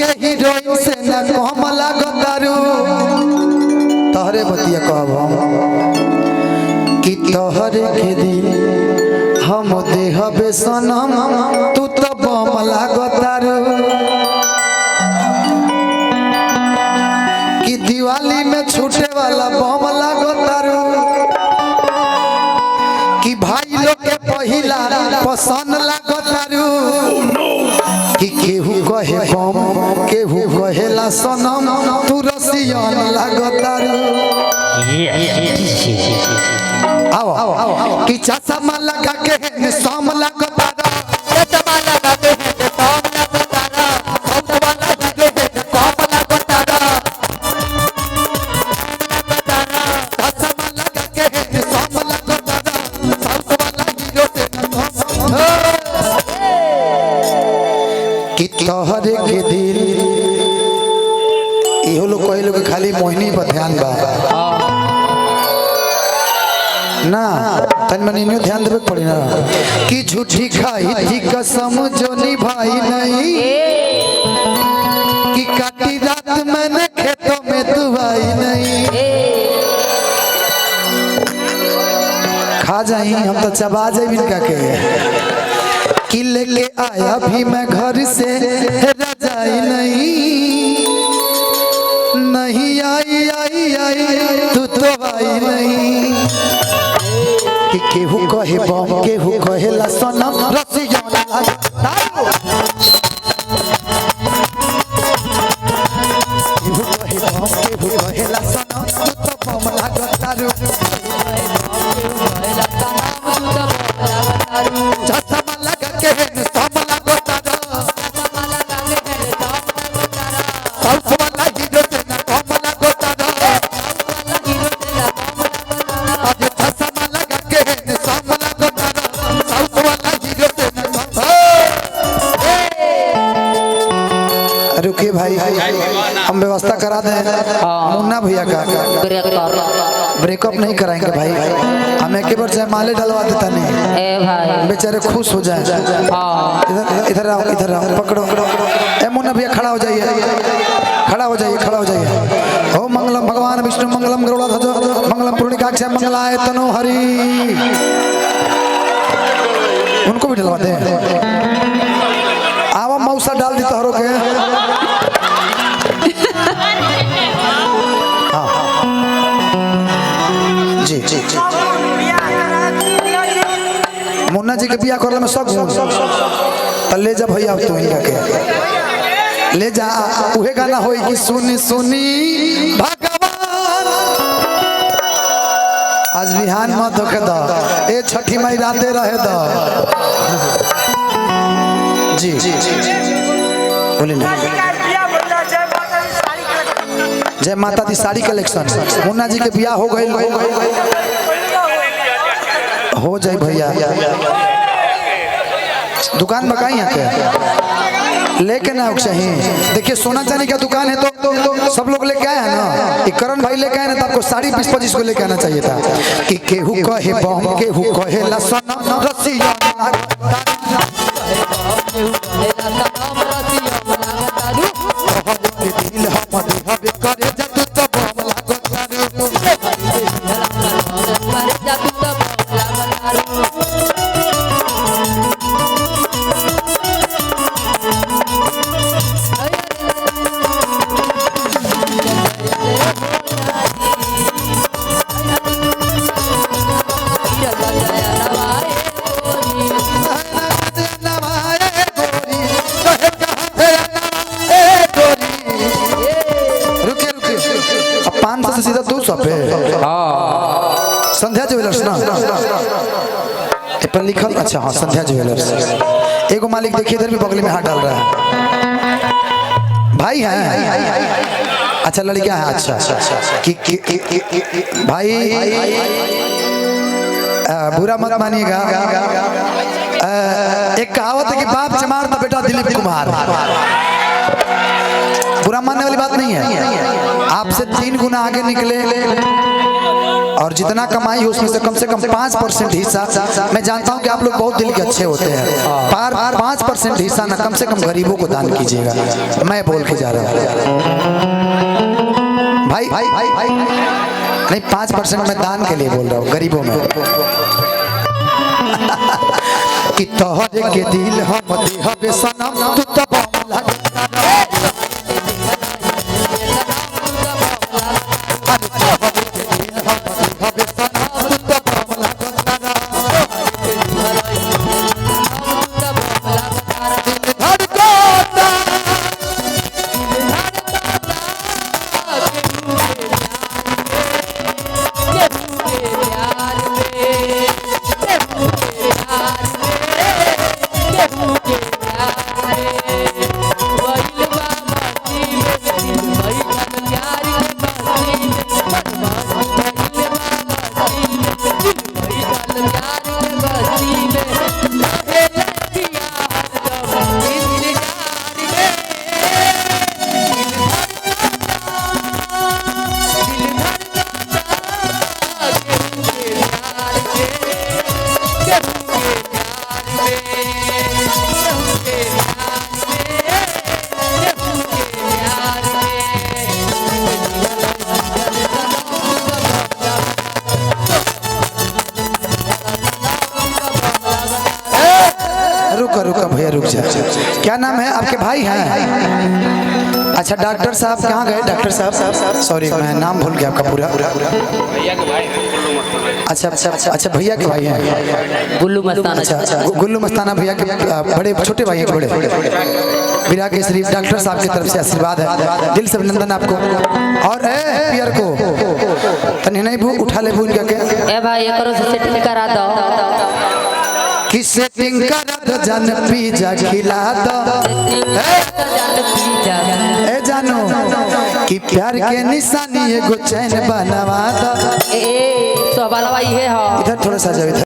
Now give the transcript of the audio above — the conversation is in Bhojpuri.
के हीरोइन से न कम लागतारू तोहरे बतिया कहब कि तोहरे के दिल हम देहबे सनम तू तो बम लागतारू कि दिवाली में छूटे वाला बम लागतारू कि भाई लोग के पहिला पसंद लागतारू कि केहू कहे बम केहू कहेला सनम तू रसियन लागतारू आओ कि चश्मा लगा के सम लागतारू चश्मा लगा के सम लागतारू सब वाला हीरो है कम लागतारू चश्मा लगा के सम लागतारू सब वाला हीरो है कि तोहरे के दिल इहो लोग कहे लोग खाली मोहिनी पर ध्यान बा ना तन मन इन्हें ध्यान देवे पड़ी ना कि झूठी खाई थी कसम जो निभाई नहीं कि काटी रात मैंने खेतों में दुआई नहीं खा जाई हम तो चबा जाए इनका के कि लेके आया भी मैं घर से रजाई नहीं आई तू तो आई नहीं कि केहू कहे बम केहू कहेला सनम रसियन लागतारू केहू कहे बम केहू कहेला सनम तू तो बम लागतारू चश्मा लगा के सम लागतारू सब वाला हीरो से न कम लागतारू आज चश्मा लगा के सम लागतारू सब वाला हीरो से न कम रुके भाई हम व्यवस्था करा दें मुन्ना भैया का ब्रेकअप नहीं कराएंगे भाई हम एक बार जयमाले डलवा देता नहीं बेचारे खुश हो जाए इधर आओ पकड़ो ए मुन्ना भैया खड़ा हो जाइए ओ मंगलम भगवान विष्णु मंगलम गरुड़ध्वज मंगलम पूर्णिकाक्ष मंगलाय तनो हरि उनको भी डलवाते हैं आवा मौसा डाल दी तोहरों के जी मुन्ना जी के बिया करला में सब तो ले जा भैया तू इनका के ले जा उहे गाना होई कि सुनी सुनी भगवान आज बिहान मत धोखे द ए छठी माई राते रहे द जी बोले ना जय माता दी साड़ी कलेक्शन मुन्ना जी के बियाह हो गए हो जाए भैया दुकान में कहीं आके लेके ना चाहिए देखिए सोना चांदी का दुकान है तो सब लोग लेके आए हैं ना करण भाई लेके आए ना तो आपको साड़ी 20-25 को लेके आना चाहिए था कि केहू कहे बम केहू कहे लसन रसियन दिल हम देहबे करे जतु तो बम लागतारू सीधा 200 पे संध्या ज्वेलर्स ना पर लिखल अच्छा हाँ संध्या ज्वेलर्स एगो मालिक देखिए इधर भी बगल में हाथ डाल रहा है भाई है अच्छा लड़कियां हैं अच्छा कि भाई बुरा मत मानिएगा एक कहावत है कि बाप चमार ना बेटा दिलीप कुमार बुरा मानने वाली बात नहीं है आपसे 3 गुना आगे निकले और जितना कमाई हो उसमें से कम 5% हिस्सा, मैं जानता हूँ कि आप लोग बहुत दिल के अच्छे होते हैं, पर 5% हिस्सा ना कम से कम गरीबों को दान कीजिएगा। मैं बोल के जा रहा हूँ भाई, नहीं 5% मैं दान के लिए बोल रहा हूँ, गरीबों में। कि तोहरे के दिल हम देहबे सनम तू तो बम लगता रुका भैया रुक जा। क्या नाम है आपके भाई हैं? अच्छा डॉक्टर साहब कहाँ गए? डॉक्टर साहब सॉरी मैं नाम भूल गया आपका पूरा। अच्छा भैया के भाई हैं गुल्लू मस्ताना। अच्छा गुल्लू मस्ताना भैया के बड़े छोटे भाई हैं, बड़े बिना के शरीफ डॉक्टर साहब की तरफ से आशीर्वाद है, दिल से अभिनंदन आपको। और पियर को तनी नहीं भूख उठा ले भूल के भाई करो से सेटिंग करा दो, कि सेटिंग करा दो जान पिज्जा खिला दो ए जानो, कि प्यार के निशानी एगो चैन बनवा दो। ए सवाल भाई है, इधर थोड़ा सा जाओ।